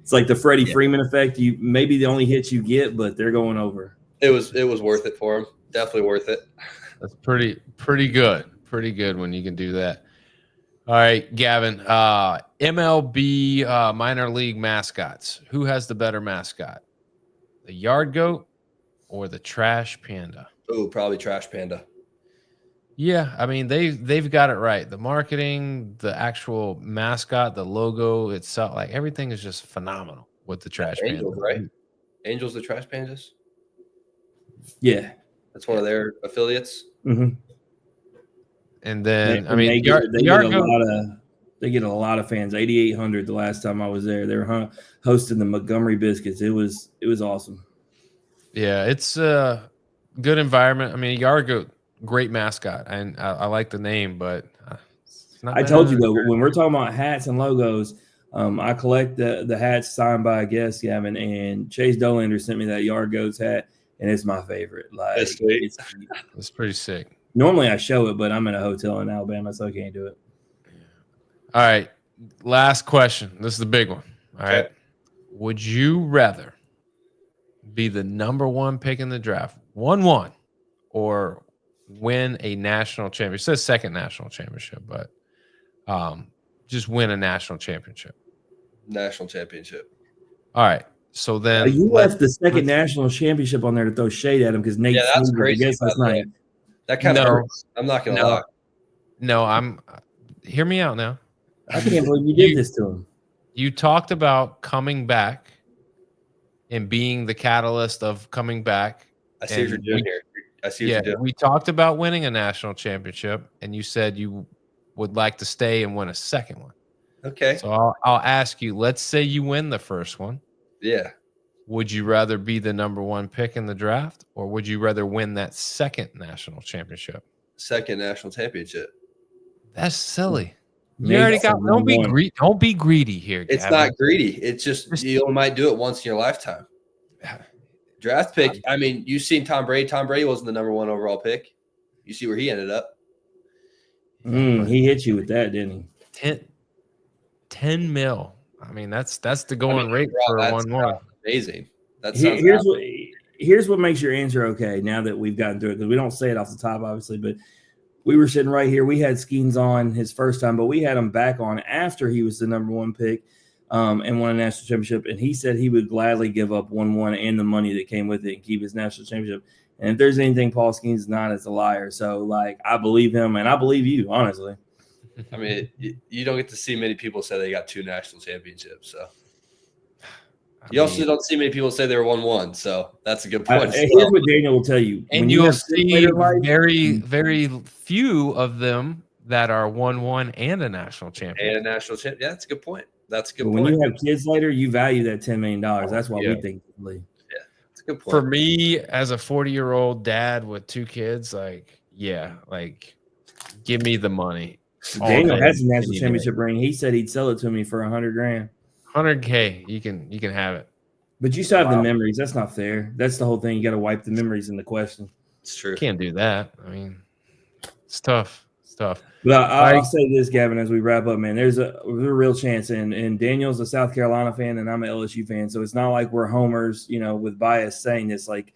it's like the Freddie Freeman effect. You maybe the only hits you get, but they're going over. It was worth it for him. Definitely worth it. That's pretty good. Pretty good when you can do that. All right, Gavin. MLB minor league mascots. Who has the better mascot? The yard goat or the trash panda? Oh, probably trash panda. Yeah, I mean they've got it right. The marketing, the actual mascot, the logo itself, like everything is just phenomenal with the trash Angels, panda. right? Angels, the trash pandas. Yeah, that's one of their affiliates. Mm-hmm. And then they get a lot of fans. 8,800 the last time I was there. They were hosting the Montgomery Biscuits. It was awesome. Yeah, it's a good environment. I mean, yard goat. Great mascot, and I like the name, but I told you though, when we're talking about hats and logos, I collect the hats signed by a guest, Gavin, and Chase Dolander sent me that Yard Goats hat, and it's my favorite. Like it's pretty sick. Normally I show it, but I'm in a hotel in Alabama, so I can't do it. All right, last question. This is the big one. All right, would you rather be the number 1 pick in the draft, 1-1, or win a national championship? It says second national championship, but just win a national championship. National championship. All right. So then you left the second national championship on there to throw shade at him because Nate that's crazy. Last night. That kind of hurts. I'm not gonna lie. No, hear me out now. I can't believe you did this to him. You talked about coming back and being the catalyst of coming back. I see what you're doing here. I see what you're doing. We talked about winning a national championship, and you said you would like to stay and win a second one. Okay. So I'll ask you, let's say you win the first one. Yeah. Would you rather be the number 1 pick in the draft, or would you rather win that second national championship? Second national championship. That's silly. You already got. Don't be greedy here, Gavin. It's not greedy. It's just you only might do it once in your lifetime. Draft pick. I mean, you've seen Tom Brady. Tom Brady wasn't the number 1 overall pick. You see where he ended up. He hit you with that, didn't he? 10 mil. I mean, that's the going rate for a 1-1. Amazing. Here's what makes your answer okay. Now that we've gotten through it, because we don't say it off the top, obviously, but we were sitting right here. We had Skeens on his first time, but we had him back on after he was the number 1 pick. And won a national championship, and he said he would gladly give up 1-1 and the money that came with it and keep his national championship. And if there's anything Paul Skeens is not, it's a liar. So, like, I believe him, and I believe you, honestly. I mean, you don't get to see many people say they got 2 national championships. So, you also don't see many people say they were 1-1. So, that's a good point. Here's what Daniel will tell you. And you'll see very, very few of them that are 1-1 and a national champion. And a national champion. Yeah, that's a good point. That's a good point. When you have kids later, you value that $10 million. That's why we think. Yeah, that's a good point. For me, as a 40-year-old dad with 2 kids, give me the money. Daniel has a national championship ring. He said he'd sell it to me for $100,000. $100K, you can have it. But you still have the memories. That's not fair. That's the whole thing. You got to wipe the memories in the question. It's true. Can't do that. I mean, it's tough. But I'll say this, Gavin, as we wrap up, man, there's a real chance. And Daniel's a South Carolina fan, and I'm an LSU fan. So it's not like we're homers, with bias saying this. Like,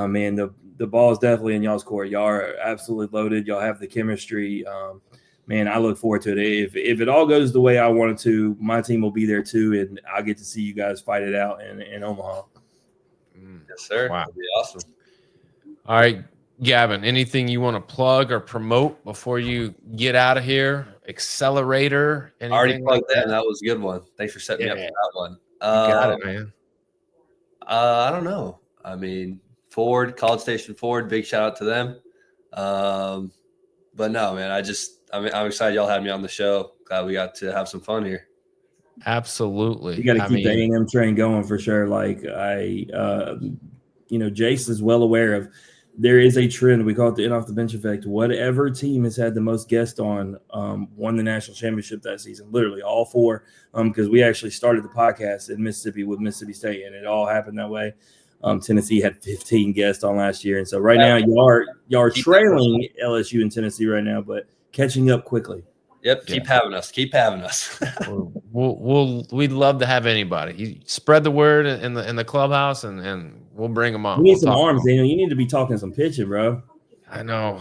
man, the ball is definitely in y'all's court. Y'all are absolutely loaded. Y'all have the chemistry. Man, I look forward to it. If it all goes the way I want it to, my team will be there too, and I'll get to see you guys fight it out in Omaha. Yes, sir. Wow. That'd be awesome. All right, Gavin, anything you want to plug or promote before you get out of here? Accelerator, I already anything plugged like that. That was a good one. Thanks for setting me up for that one. You got it, man. I don't know. I mean, Ford, College Station Ford, big shout out to them. But no, man, I'm excited y'all had me on the show. Glad we got to have some fun here. Absolutely. You got to keep the A&M train going for sure. Like Jace is well aware of. There is a trend. We call it the in off the bench effect. Whatever team has had the most guests on won the national championship that season. Literally all 4. Because we actually started the podcast in Mississippi with Mississippi State, and it all happened that way. Tennessee had 15 guests on last year, and so right now y'all are trailing LSU and Tennessee right now, but catching up quickly. Yep, keep having us. Keep having us. We'd love to have anybody. You spread the word in the clubhouse, and we'll bring them on. We need some arms, Daniel. You need to be talking some pitching, bro. I know.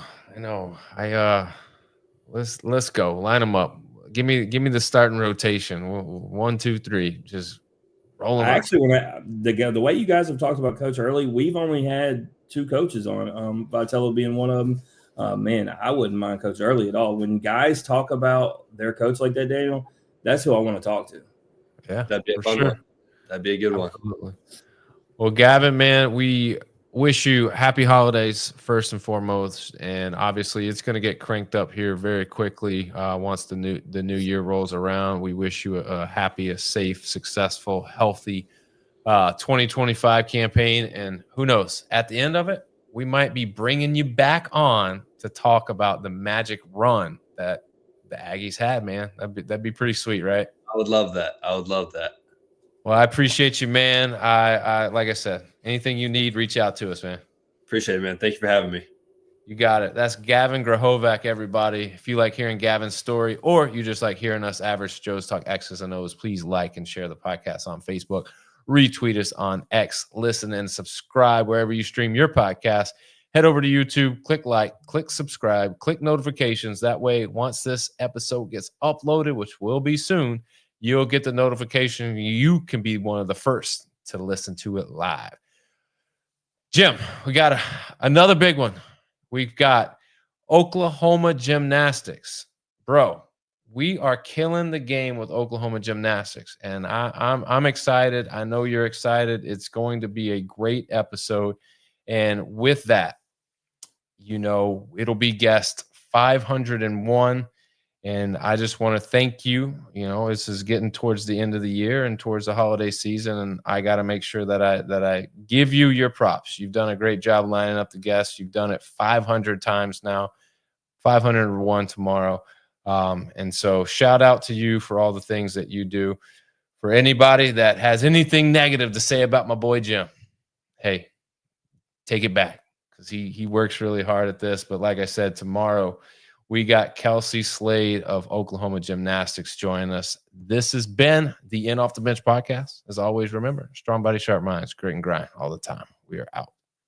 Let's go. Line them up. Give me the starting rotation. 1, 2, 3. Just roll them. Actually, the way you guys have talked about Coach Early, we've only had 2 coaches on. Vitello being one of them. Man, I wouldn't mind Coach Early at all. When guys talk about their coach like that, Daniel, that's who I want to talk to. Yeah, that'd be a fun one. That'd be a good Absolutely. One. Well, Gavin, man, we wish you happy holidays first and foremost, and obviously it's going to get cranked up here very quickly once the new year rolls around. We wish you a happy, a safe, successful, healthy 2025 campaign, and who knows, at the end of it, we might be bringing you back on to talk about the magic run that the Aggies had, man. That'd be pretty sweet, right? I would love that. Well, I appreciate you, man. I like I said, anything you need, reach out to us, man. Appreciate it, man. Thank you for having me. You got it. That's Gavin Grahovac, everybody. If you like hearing Gavin's story, or you just like hearing us average Joes talk X's and O's, please like and share the podcast on Facebook. Retweet us on X, listen and subscribe wherever you stream your podcast. Head over to YouTube, click like, click subscribe, click notifications. That way, once this episode gets uploaded, which will be soon, you'll get the notification. You can be one of the first to listen to it live. Jim, we got another big one. We've got Oklahoma Gymnastics. Bro, we are killing the game with Oklahoma Gymnastics, and I'm excited. I know you're excited. It's going to be a great episode. And with that, it'll be guest 501. And I just want to thank you. This is getting towards the end of the year and towards the holiday season, and I got to make sure that I give you your props. You've done a great job lining up the guests. You've done it 500 times now, 501 tomorrow. And so shout out to you for all the things that you do. For anybody that has anything negative to say about my boy Jim, hey, take it back, because he works really hard at this. But like I said, tomorrow we got Kelsey Slade of Oklahoma Gymnastics joining us. This has been the In Off the Bench podcast. As always, remember, strong body, sharp minds, grit and grind all the time. We are out.